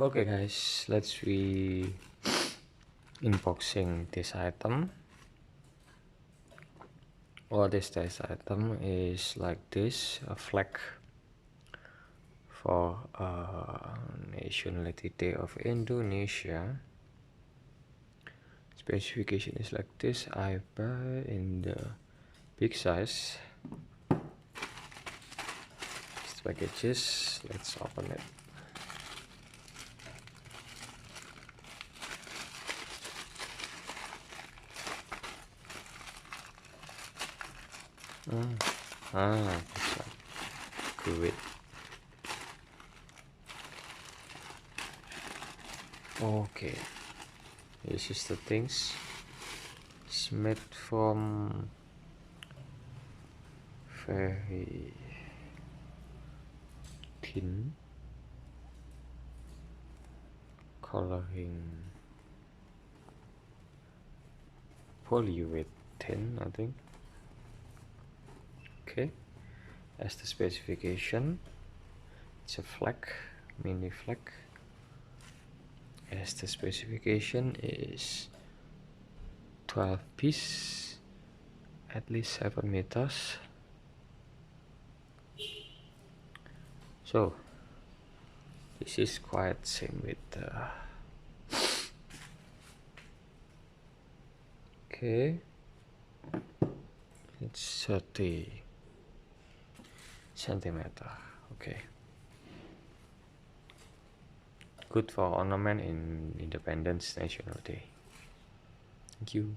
Okay guys, let's be unboxing this item. What is this item? Is like this, a flag for Nationality Day of Indonesia. Specification is like this. I buy in the big size. These packages, let's open it. It's like good. Okay, this is the things. It's made from very thin coloring polyurethane, I think. Okay, as the specification, it's a flag, mini flag. As the specification is 12 piece, at least 7 meters. So this is quite same with okay, it's 30 centimeter. Okay, good for ornament in Independence National Day. Thank you.